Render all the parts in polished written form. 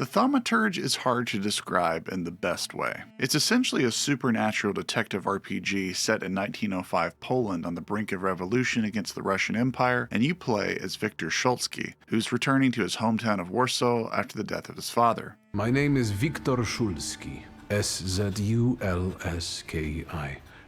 The Thaumaturge is hard to describe in the best way. It's essentially a supernatural detective RPG set in 1905 Poland on the brink of revolution against the Russian Empire, and you play as Viktor Szulski, who's returning to his hometown of Warsaw after the death of his father. My name is Viktor Szulski, Szulski,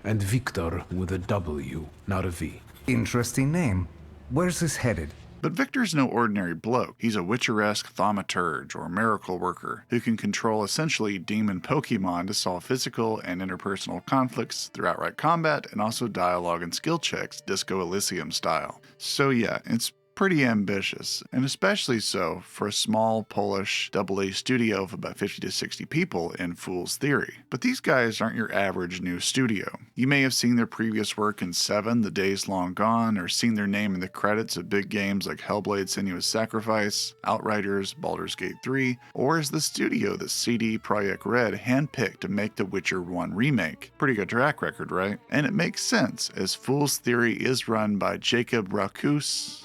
and Viktor with a W, not a V. Interesting name. Where's this headed? But Victor's no ordinary bloke. He's a Witcheresque Thaumaturge, or miracle worker, who can control essentially demon Pokemon to solve physical and interpersonal conflicts through outright combat and also dialogue and skill checks, Disco Elysium style. So yeah, it's pretty ambitious, and especially so for a small Polish AA studio of about 50 to 60 people in Fool's Theory. But these guys aren't your average new studio. You may have seen their previous work in Seven, The Days Long Gone, or seen their name in the credits of big games like Hellblade: Senua's Sacrifice, Outriders, Baldur's Gate 3, or as the studio that CD Projekt Red handpicked to make The Witcher 1 remake. Pretty good track record, right? And it makes sense, as Fool's Theory is run by Jacob Rokos.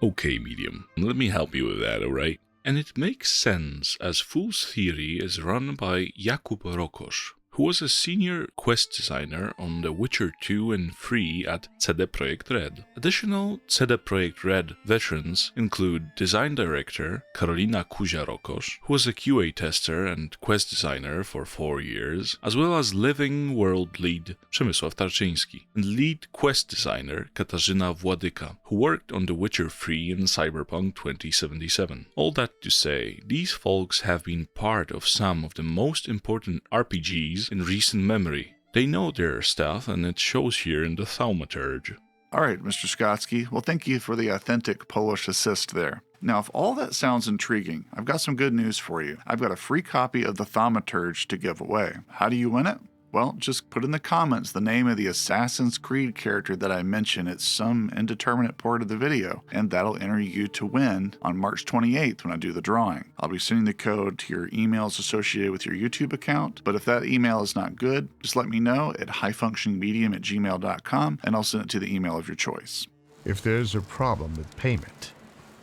Okay, Medium, let me help you with that, alright? And it makes sense, as Fool's Theory is run by Jakub Rokos, who was a senior quest designer on The Witcher 2 and 3 at CD Projekt Red. Additional CD Projekt Red veterans include design director Karolina Kuzia-Rokos, who was a QA tester and quest designer for 4 years, as well as living world lead Przemysław Tarczyński, and lead quest designer Katarzyna Władyka, who worked on The Witcher 3 and Cyberpunk 2077. All that to say, these folks have been part of some of the most important RPGs in recent memory. They know their stuff, and it shows here in the Thaumaturge. Alright, Mr. Skotsky, well thank you for the authentic Polish assist there. Now, if all that sounds intriguing, I've got some good news for you. I've got a free copy of the Thaumaturge to give away. How do you win it? Well, just put in the comments the name of the Assassin's Creed character that I mentioned at some indeterminate part of the video, and that'll enter you to win on March 28th when I do the drawing. I'll be sending the code to your emails associated with your YouTube account, but if that email is not good, just let me know at highfunctioningmedium@gmail.com, and I'll send it to the email of your choice. If there's a problem with payment,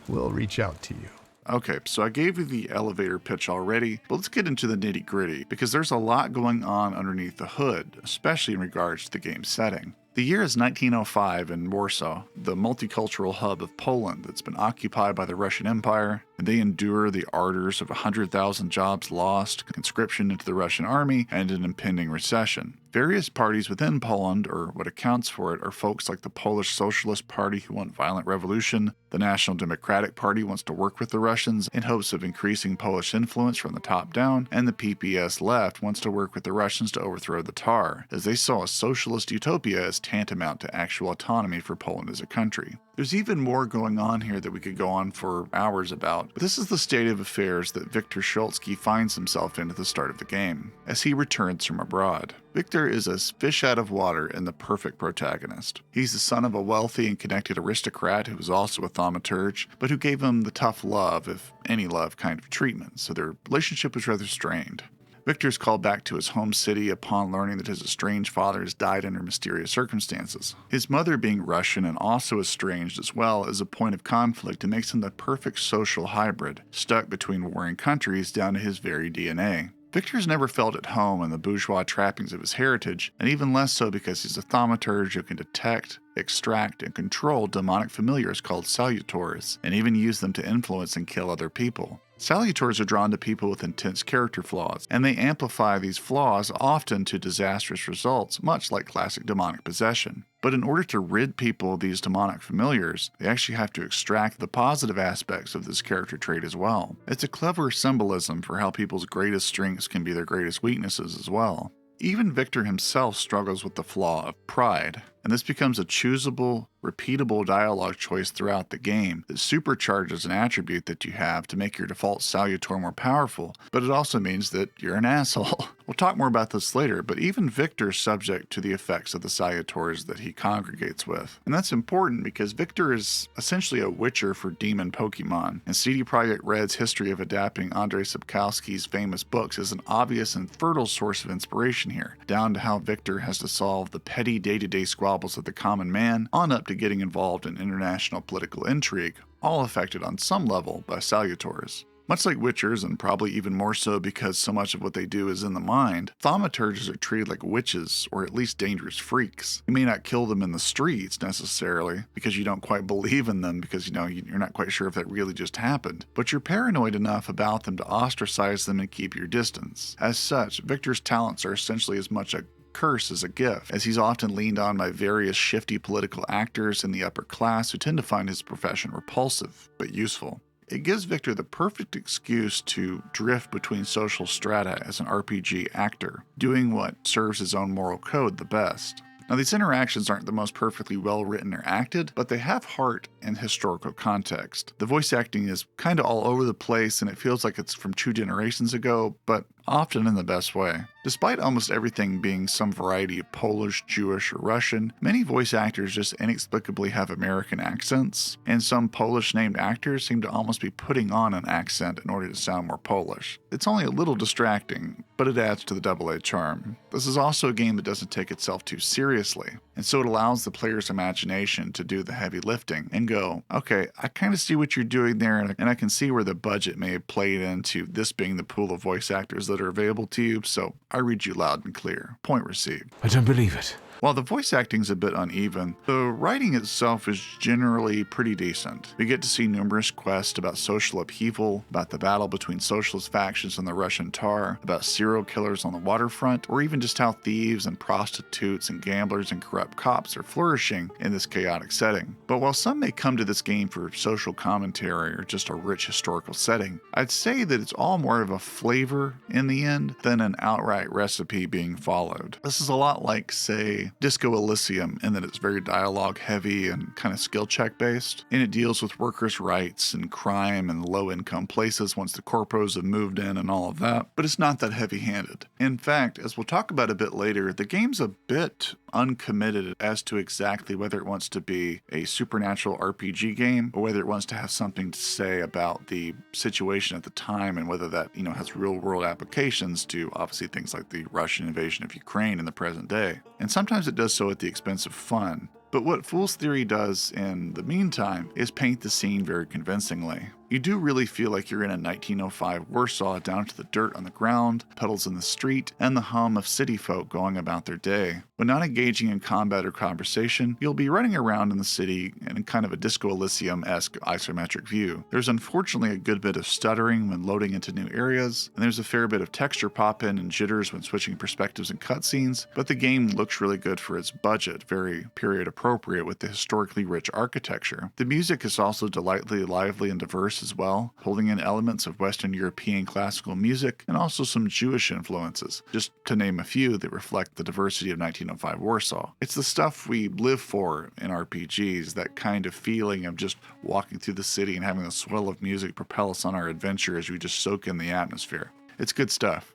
we'll reach out to you. Okay, so I gave you the elevator pitch already, but let's get into the nitty-gritty, because there's a lot going on underneath the hood, especially in regards to the game's setting. The year is 1905 in Warsaw, the multicultural hub of Poland that's been occupied by the Russian Empire, and they endure the ardors of 100,000 jobs lost, conscription into the Russian army, and an impending recession. Various parties within Poland, or what accounts for it, are folks like the Polish Socialist Party who want violent revolution, the National Democratic Party wants to work with the Russians in hopes of increasing Polish influence from the top down, and the PPS left wants to work with the Russians to overthrow the Tsar, as they saw a socialist utopia as tantamount to actual autonomy for Poland as a country. There's even more going on here that we could go on for hours about, but this is the state of affairs that Viktor Szulski finds himself in at the start of the game, as he returns from abroad. Viktor is a fish out of water and the perfect protagonist. He's the son of a wealthy and connected aristocrat who was also a thaumaturge, but who gave him the tough love, if any love, kind of treatment, so their relationship was rather strained. Victor's called back to his home city upon learning that his estranged father has died under mysterious circumstances. His mother being Russian and also estranged as well is a point of conflict and makes him the perfect social hybrid, stuck between warring countries down to his very DNA. Victor's never felt at home in the bourgeois trappings of his heritage, and even less so because he's a thaumaturge who can detect, extract, and control demonic familiars called salutors, and even use them to influence and kill other people. Salutors are drawn to people with intense character flaws, and they amplify these flaws often to disastrous results, much like classic demonic possession. But in order to rid people of these demonic familiars, they actually have to extract the positive aspects of this character trait as well. It's a clever symbolism for how people's greatest strengths can be their greatest weaknesses as well. Even Victor himself struggles with the flaw of pride, and this becomes a choosable, repeatable dialogue choice throughout the game that supercharges an attribute that you have to make your default salutor more powerful, but it also means that you're an asshole. We'll talk more about this later, but even Victor's subject to the effects of the salutors that he congregates with. And that's important because Victor is essentially a witcher for demon Pokemon, and CD Projekt Red's history of adapting Andrzej Sapkowski's famous books is an obvious and fertile source of inspiration here, down to how Victor has to solve the petty day-to-day squabbles squabbles of the common man, on up to getting involved in international political intrigue, all affected on some level by salutors. Much like witchers, and probably even more so because so much of what they do is in the mind, thaumaturges are treated like witches, or at least dangerous freaks. You may not kill them in the streets necessarily, because you don't quite believe in them, because you're not quite sure if that really just happened, but you're paranoid enough about them to ostracize them and keep your distance. As such, Victor's talents are essentially as much a curse as a gift, as he's often leaned on by various shifty political actors in the upper class who tend to find his profession repulsive, but useful. It gives Victor the perfect excuse to drift between social strata as an RPG actor, doing what serves his own moral code the best. Now, these interactions aren't the most perfectly well written or acted, but they have heart and historical context. The voice acting is kind of all over the place, and it feels like it's from 2 generations ago, but often in the best way. Despite almost everything being some variety of Polish, Jewish, or Russian, many voice actors just inexplicably have American accents, and some Polish-named actors seem to almost be putting on an accent in order to sound more Polish. It's only a little distracting, but it adds to the double-A charm. This is also a game that doesn't take itself too seriously, and so it allows the player's imagination to do the heavy lifting and go, okay, I kind of see what you're doing there, and I can see where the budget may have played into this being the pool of voice actors that are available to you, so I read you loud and clear. Point received. I don't believe it. While the voice acting's a bit uneven, the writing itself is generally pretty decent. We get to see numerous quests about social upheaval, about the battle between socialist factions and the Russian Tar, about serial killers on the waterfront, or even just how thieves and prostitutes and gamblers and corrupt cops are flourishing in this chaotic setting. But while some may come to this game for social commentary or just a rich historical setting, I'd say that it's all more of a flavor in the end than an outright recipe being followed. This is a lot like, say, Disco Elysium, in that it's very dialogue heavy and kind of skill check based, and it deals with workers' rights and crime and low income places once the corpos have moved in and all of that, but it's not that heavy handed. In fact, as we'll talk about a bit later, the game's a bit uncommitted as to exactly whether it wants to be a supernatural RPG game or whether it wants to have something to say about the situation at the time and whether that, has real world applications to obviously things like the Russian invasion of Ukraine in the present day. And sometimes it does so at the expense of fun. But what Fool's Theory does in the meantime is paint the scene very convincingly. You do really feel like you're in a 1905 Warsaw, down to the dirt on the ground, puddles in the street, and the hum of city folk going about their day. When not engaging in combat or conversation, you'll be running around in the city in kind of a Disco Elysium-esque isometric view. There's unfortunately a good bit of stuttering when loading into new areas, and there's a fair bit of texture pop-in and jitters when switching perspectives and cutscenes, but the game looks really good for its budget, very period appropriate with the historically rich architecture. The music is also delightfully lively and diverse as well, pulling in elements of Western European classical music and also some Jewish influences, just to name a few that reflect the diversity of 1905 Warsaw. It's the stuff we live for in RPGs, that kind of feeling of just walking through the city and having the swell of music propel us on our adventure as we just soak in the atmosphere. It's good stuff.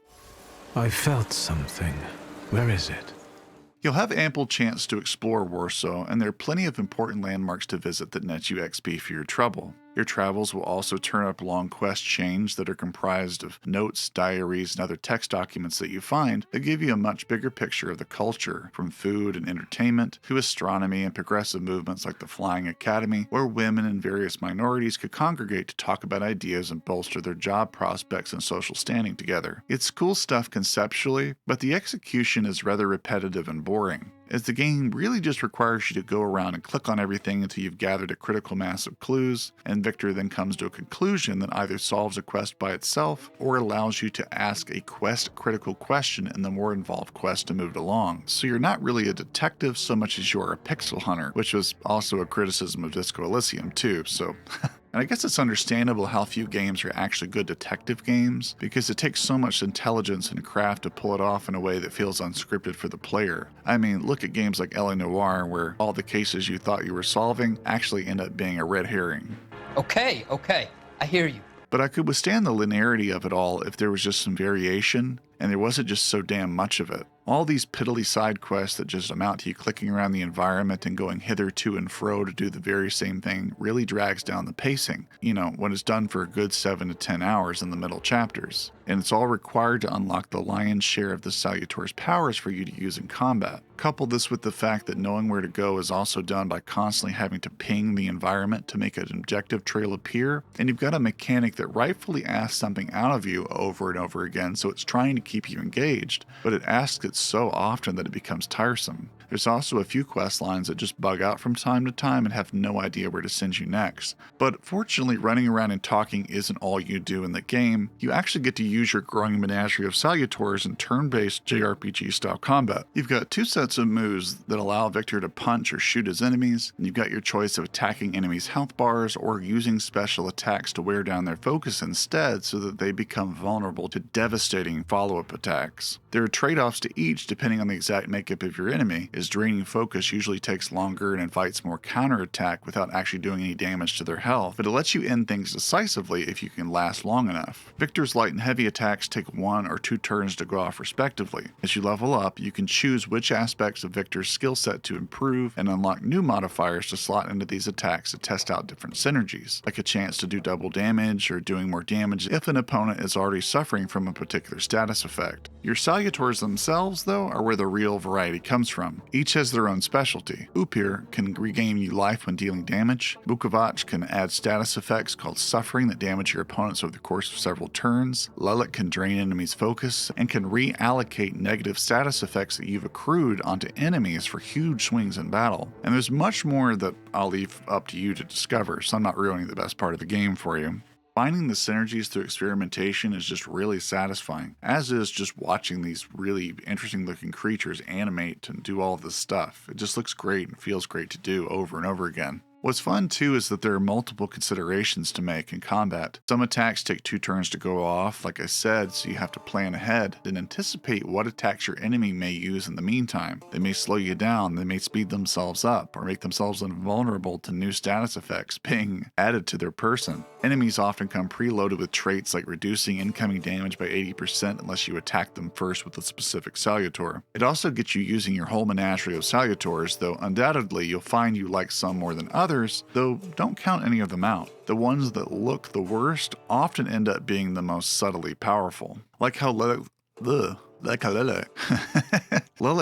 I felt something. Where is it? You'll have ample chance to explore Warsaw, and there are plenty of important landmarks to visit that net you XP for your trouble. Your travels will also turn up long quest chains that are comprised of notes, diaries, and other text documents that you find that give you a much bigger picture of the culture, from food and entertainment to astronomy and progressive movements like the Flying Academy, where women and various minorities could congregate to talk about ideas and bolster their job prospects and social standing together. It's cool stuff conceptually, but the execution is rather repetitive and boring, as the game really just requires you to go around and click on everything until you've gathered a critical mass of clues, and Victor then comes to a conclusion that either solves a quest by itself or allows you to ask a quest-critical question in the more involved quest to move it along. So you're not really a detective so much as you're a pixel hunter, which was also a criticism of Disco Elysium too, so... And I guess it's understandable how few games are actually good detective games, because it takes so much intelligence and craft to pull it off in a way that feels unscripted for the player. I mean, look at games like L.A. Noire, where all the cases you thought you were solving actually end up being a red herring. Okay, I hear you. But I could withstand the linearity of it all if there was just some variation, and there wasn't just so damn much of it. All these piddly side quests that just amount to you clicking around the environment and going hither to and fro to do the very same thing really drags down the pacing, when it's done for a good 7 to 10 hours in the middle chapters. And it's all required to unlock the lion's share of the Salutor's powers for you to use in combat. Couple this with the fact that knowing where to go is also done by constantly having to ping the environment to make an objective trail appear, and you've got a mechanic that rightfully asks something out of you over and over again, so it's trying to keep you engaged, but it asks it so often that it becomes tiresome. There's also a few quest lines that just bug out from time to time and have no idea where to send you next. But fortunately, running around and talking isn't all you do in the game. You actually get to use your growing menagerie of Salutors in turn-based JRPG-style combat. You've got 2 sets of moves that allow Victor to punch or shoot his enemies, and you've got your choice of attacking enemies' health bars or using special attacks to wear down their focus instead so that they become vulnerable to devastating follow-up attacks. There are trade-offs to each depending on the exact makeup of your enemy, as draining focus usually takes longer and invites more counterattack without actually doing any damage to their health, but it lets you end things decisively if you can last long enough. Victor's light and heavy attacks take 1 or 2 turns to go off respectively. As you level up, you can choose which aspects of Victor's skill set to improve and unlock new modifiers to slot into these attacks to test out different synergies, like a chance to do double damage or doing more damage if an opponent is already suffering from a particular status effect. Your Salutors themselves, though, are where the real variety comes from. Each has their own specialty. Upir can regain you life when dealing damage. Vukovac can add status effects called suffering that damage your opponents over the course of several turns. Lelik can drain enemies' focus and can reallocate negative status effects that you've accrued onto enemies for huge swings in battle. And there's much more that I'll leave up to you to discover, so I'm not ruining the best part of the game for you. Finding the synergies through experimentation is just really satisfying, as is just watching these really interesting looking creatures animate and do all of this stuff. It just looks great and feels great to do over and over again. What's fun too is that there are multiple considerations to make in combat. Some attacks take 2 turns to go off, like I said, so you have to plan ahead and anticipate what attacks your enemy may use in the meantime. They may slow you down, they may speed themselves up, or make themselves invulnerable to new status effects being added to their person. Enemies often come preloaded with traits like reducing incoming damage by 80% unless you attack them first with a specific Salutor. It also gets you using your whole menagerie of Salutors, though undoubtedly you'll find you like some more than others, though don't count any of them out. The ones that look the worst often end up being the most subtly powerful. Like how Lelik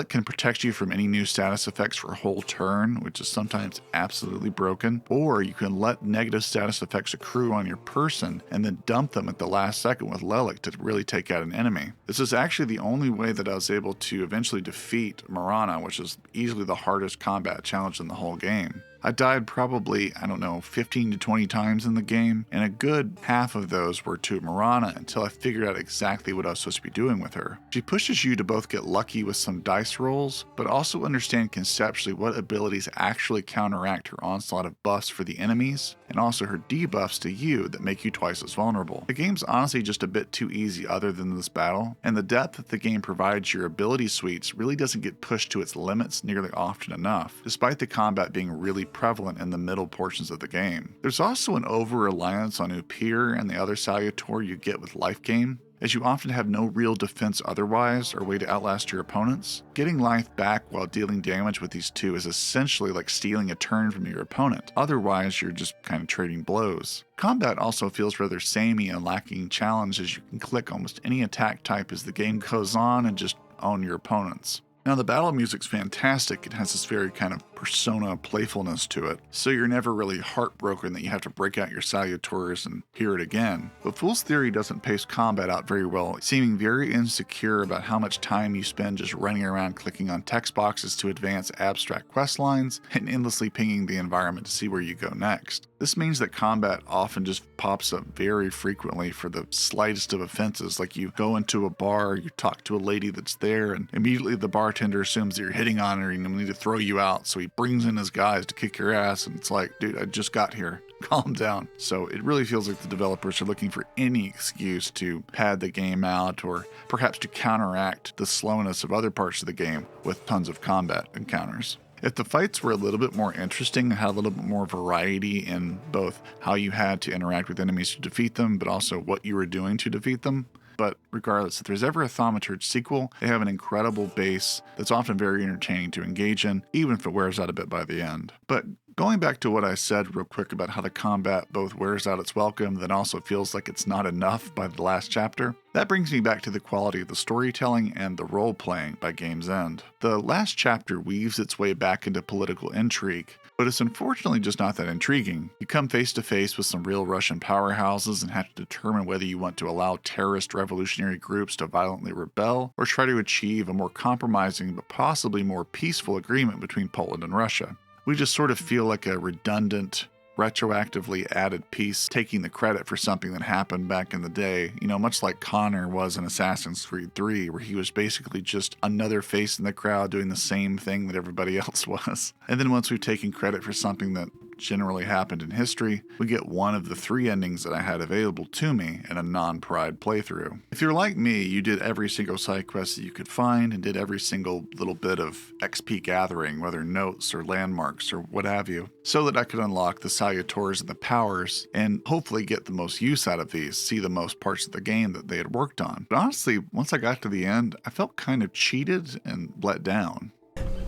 can protect you from any new status effects for a whole turn, which is sometimes absolutely broken, or you can let negative status effects accrue on your person and then dump them at the last second with Lelik to really take out an enemy. This is actually the only way that I was able to eventually defeat Marana, which is easily the hardest combat challenge in the whole game. I died probably, 15 to 20 times in the game, and a good half of those were to Marana until I figured out exactly what I was supposed to be doing with her. She pushes you to both get lucky with some dice rolls, but also understand conceptually what abilities actually counteract her onslaught of buffs for the enemies, and also her debuffs to you that make you twice as vulnerable. The game's honestly just a bit too easy other than this battle, and the depth that the game provides your ability suites really doesn't get pushed to its limits nearly often enough, despite the combat being really prevalent in the middle portions of the game. There's also an over-reliance on Upir and the other Salutor you get with life gain, as you often have no real defense otherwise or way to outlast your opponents. Getting life back while dealing damage with these two is essentially like stealing a turn from your opponent. Otherwise, you're just kind of trading blows. Combat also feels rather samey and lacking challenge, as you can click almost any attack type as the game goes on and just own your opponents. Now, the battle music's fantastic. It has this very kind of Persona playfulness to it, so you're never really heartbroken that you have to break out your Salutors and hear it again. But Fool's Theory doesn't pace combat out very well, seeming very insecure about how much time you spend just running around clicking on text boxes to advance abstract quest lines and endlessly pinging the environment to see where you go next. This means that combat often just pops up very frequently for the slightest of offenses, like you go into a bar, you talk to a lady that's there, and immediately the bartender assumes that you're hitting on her and need to throw you out, so he brings in his guys to kick your ass, and it's like, dude, I just got here. Calm down. So it really feels like the developers are looking for any excuse to pad the game out, or perhaps to counteract the slowness of other parts of the game with tons of combat encounters. If the fights were a little bit more interesting, had a little bit more variety in both how you had to interact with enemies to defeat them, but also what you were doing to defeat them. But regardless, if there's ever a Thaumaturge sequel, they have an incredible base that's often very entertaining to engage in, even if it wears out a bit by the end. But going back to what I said real quick about how the combat both wears out its welcome, then also feels like it's not enough by the last chapter, that brings me back to the quality of the storytelling and the role-playing by game's end. The last chapter weaves its way back into political intrigue, but it's unfortunately just not that intriguing. You come face to face with some real Russian powerhouses and have to determine whether you want to allow terrorist revolutionary groups to violently rebel or try to achieve a more compromising but possibly more peaceful agreement between Poland and Russia. We just sort of feel like a redundant, retroactively added piece taking the credit for something that happened back in the day, much like Connor was in Assassin's Creed 3, where he was basically just another face in the crowd doing the same thing that everybody else was. And then once we've taken credit for something that generally happened in history, we get one of the 3 endings that I had available to me in a non-Pride playthrough. If you're like me, you did every single side quest that you could find and did every single little bit of XP gathering, whether notes or landmarks or what have you, so that I could unlock the salutors and the powers and hopefully get the most use out of these, see the most parts of the game that they had worked on. But honestly, once I got to the end, I felt kind of cheated and let down.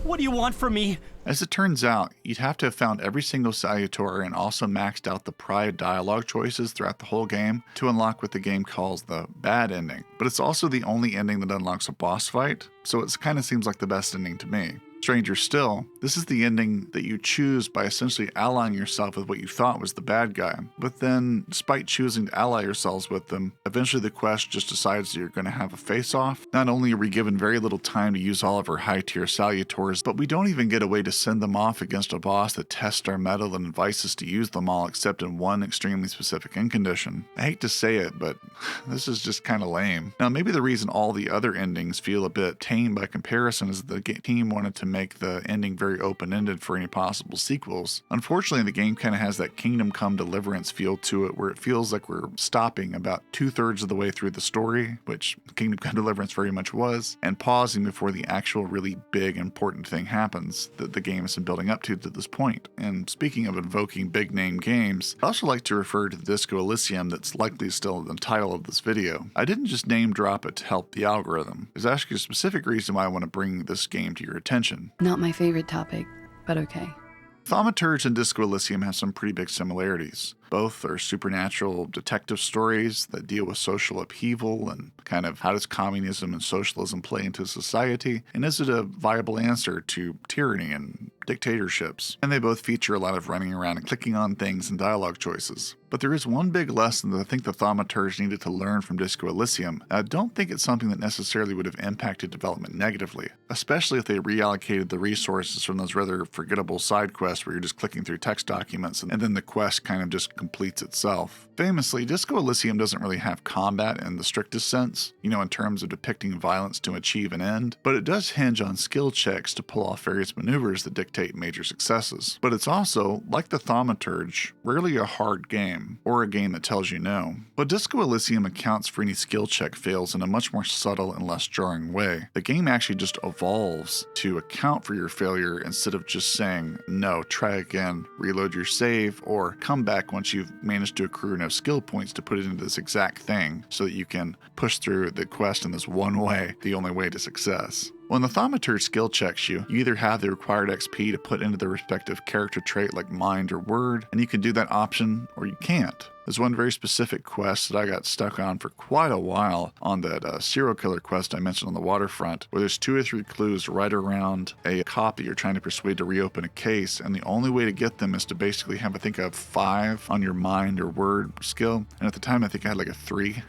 What do you want from me? As it turns out, you'd have to have found every single salutor and also maxed out the Pride dialogue choices throughout the whole game to unlock what the game calls the bad ending. But it's also the only ending that unlocks a boss fight, so it kind of seems like the best ending to me. Stranger still, this is the ending that you choose by essentially allying yourself with what you thought was the bad guy. But then, despite choosing to ally yourselves with them, eventually the quest just decides that you're going to have a face-off. Not only are we given very little time to use all of our high-tier salutors, but we don't even get a way to send them off against a boss that tests our mettle and invites us to use them all except in one extremely specific end condition. I hate to say it, but this is just kind of lame. Now, maybe the reason all the other endings feel a bit tame by comparison is that the team wanted to make the ending very open-ended for any possible sequels. Unfortunately, the game kind of has that Kingdom Come Deliverance feel to it, where it feels like we're stopping about 2/3 of the way through the story, which Kingdom Come Deliverance very much was, and pausing before the actual really big important thing happens that the game has been building up to this point. And speaking of invoking big-name games, I also like to refer to the Disco Elysium that's likely still in the title of this video. I didn't just name drop it to help the algorithm. There's actually a specific reason why I want to bring this game to your attention. Not my favorite topic, but okay. Thaumaturge and Disco Elysium have some pretty big similarities. Both are supernatural detective stories that deal with social upheaval and kind of how does communism and socialism play into society, and is it a viable answer to tyranny and dictatorships? And they both feature a lot of running around and clicking on things and dialogue choices. But there is one big lesson that I think the Thaumaturge needed to learn from Disco Elysium. I don't think it's something that necessarily would have impacted development negatively, especially if they reallocated the resources from those rather forgettable side quests where you're just clicking through text documents and then the quest kind of just completes itself. Famously, Disco Elysium doesn't really have combat in the strictest sense, in terms of depicting violence to achieve an end, but it does hinge on skill checks to pull off various maneuvers that dictate major successes. But it's also, like the Thaumaturge, rarely a hard game, or a game that tells you no. But Disco Elysium accounts for any skill check fails in a much more subtle and less jarring way. The game actually just evolves to account for your failure instead of just saying, no, try again, reload your save, or come back once you've managed to accrue enough skill points to put it into this exact thing so that you can push through the quest in this one way, the only way to success. When the Thaumaturge skill checks you either have the required XP to put into the respective character trait like mind or word, and you can do that option, or you can't. There's one very specific quest that I got stuck on for quite a while on that serial killer quest I mentioned on the waterfront, where there's 2 or 3 clues right around a cop that you're trying to persuade to reopen a case, and the only way to get them is to basically have, I think, a 5 on your mind or word skill, and at the time I think I had like a 3.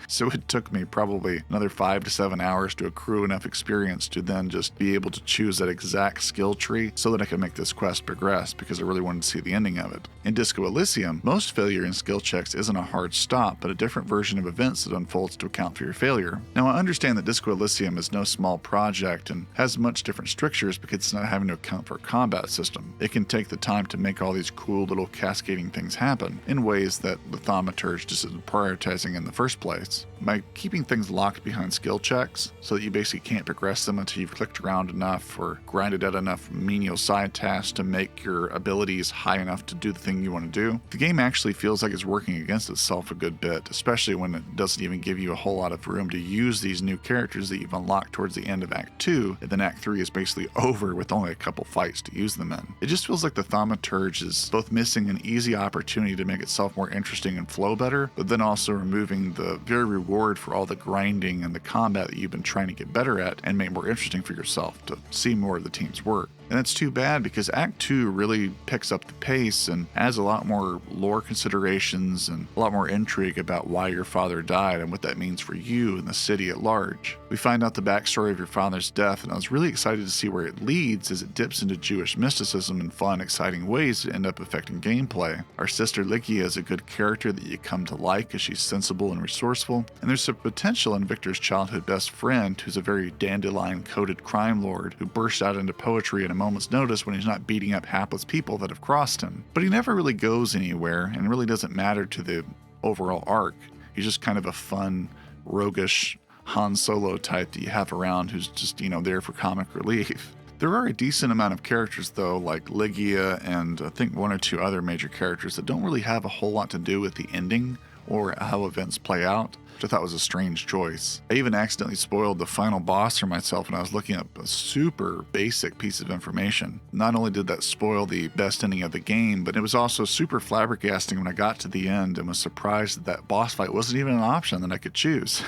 So it took me probably another 5 to 7 hours to accrue enough experience to then just be able to choose that exact skill tree so that I could make this quest progress, because I really wanted to see the ending of it. In Disco Elysium, most failure in skill checks isn't a hard stop, but a different version of events that unfolds to account for your failure. Now, I understand that Disco Elysium is no small project and has much different strictures because it's not having to account for a combat system. It can take the time to make all these cool little cascading things happen in ways that the Thaumaturge just isn't prioritizing in the first place. place by keeping things locked behind skill checks so that you basically can't progress them until you've clicked around enough or grinded out enough menial side tasks to make your abilities high enough to do the thing you want to do. The game actually feels like it's working against itself a good bit, especially when it doesn't even give you a whole lot of room to use these new characters that you've unlocked towards the end of Act 2, and then Act 3 is basically over with only a couple fights to use them in. It just feels like the Thaumaturge is both missing an easy opportunity to make itself more interesting and flow better, but then also removing the very reward for all the grinding and the combat that you've been trying to get better at and make more interesting for yourself to see more of the team's work. And it's too bad because Act 2 really picks up the pace and adds a lot more lore considerations and a lot more intrigue about why your father died and what that means for you and the city at large. We find out the backstory of your father's death, and I was really excited to see where it leads as it dips into Jewish mysticism in fun, exciting ways that end up affecting gameplay. Our sister Lygia is a good character that you come to like as she's sensible and resourceful, and there's some potential in Victor's childhood best friend, who's a very dandelion-coated crime lord who bursts out into poetry at a moment's notice when he's not beating up hapless people that have crossed him. But he never really goes anywhere and really doesn't matter to the overall arc. He's just kind of a fun, roguish Han Solo type that you have around who's just, there for comic relief. There are a decent amount of characters, though, like Lygia and I think one or two other major characters that don't really have a whole lot to do with the ending or how events play out, which I thought was a strange choice. I even accidentally spoiled the final boss for myself when I was looking up a super basic piece of information. Not only did that spoil the best ending of the game, but it was also super flabbergasting when I got to the end and was surprised that that boss fight wasn't even an option that I could choose.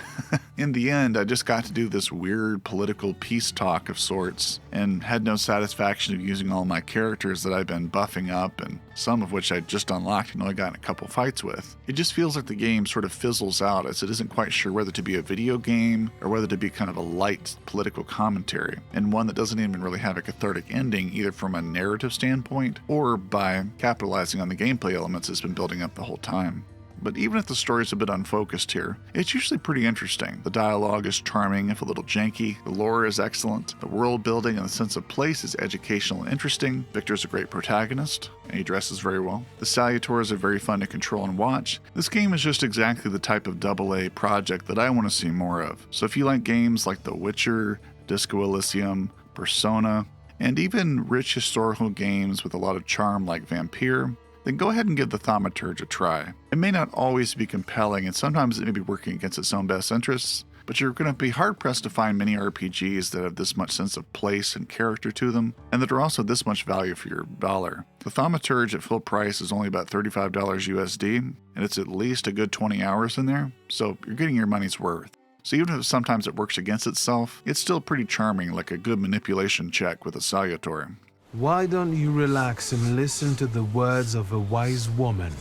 In the end, I just got to do this weird political peace talk of sorts and had no satisfaction of using all my characters that I've been buffing up and some of which I just unlocked and only got in a couple fights with. It just feels like the game sort of fizzles out as it isn't quite sure whether to be a video game or whether to be kind of a light political commentary, and one that doesn't even really have a cathartic ending either from a narrative standpoint or by capitalizing on the gameplay elements it's been building up the whole time. But even if the story's a bit unfocused here, it's usually pretty interesting. The dialogue is charming, if a little janky. The lore is excellent. The world building and the sense of place is educational and interesting. Victor's a great protagonist, and he dresses very well. The Salutors are very fun to control and watch. This game is just exactly the type of AA project that I want to see more of. So if you like games like The Witcher, Disco Elysium, Persona, and even rich historical games with a lot of charm like Vampire, then go ahead and give the Thaumaturge a try. It may not always be compelling, and sometimes it may be working against its own best interests, but you're going to be hard-pressed to find many RPGs that have this much sense of place and character to them, and that are also this much value for your dollar. The Thaumaturge at full price is only about $35 USD, and it's at least a good 20 hours in there, so you're getting your money's worth. So even if sometimes it works against itself, it's still pretty charming, like a good manipulation check with a Salutor. Why don't you relax and listen to the words of a wise woman?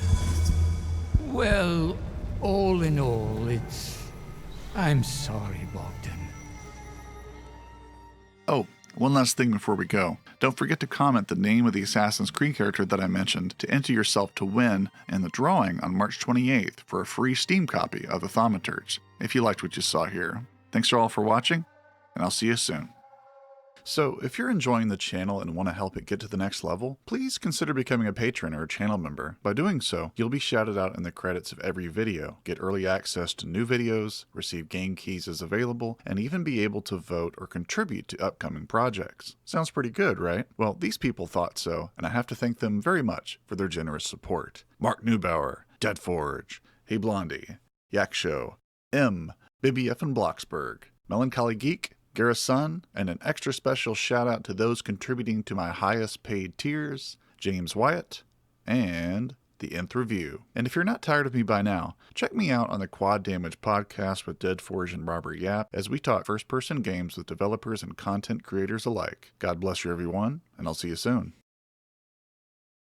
Well, all in all, I'm sorry, Bogdan. Oh, one last thing before we go. Don't forget to comment the name of the Assassin's Creed character that I mentioned to enter yourself to win in the drawing on March 28th for a free Steam copy of the Thaumaturge, if you liked what you saw here. Thanks all for watching, and I'll see you soon. So, if you're enjoying the channel and want to help it get to the next level, please consider becoming a patron or a channel member. By doing so, you'll be shouted out in the credits of every video, get early access to new videos, receive game keys as available, and even be able to vote or contribute to upcoming projects. Sounds pretty good, right? Well, these people thought so, and I have to thank them very much for their generous support. Mark Neubauer, Deadforge, Hey Blondie, Yak Show, M, Bibby F. and Bloxburg, Melancholy Geek, Garrison, and an extra special shout out to those contributing to my highest paid tiers, James Wyatt, and the Nth Review. And if you're not tired of me by now, check me out on the Quad Damage podcast with Deadforge and Robert Yap as we talk first-person games with developers and content creators alike. God bless you everyone, and I'll see you soon.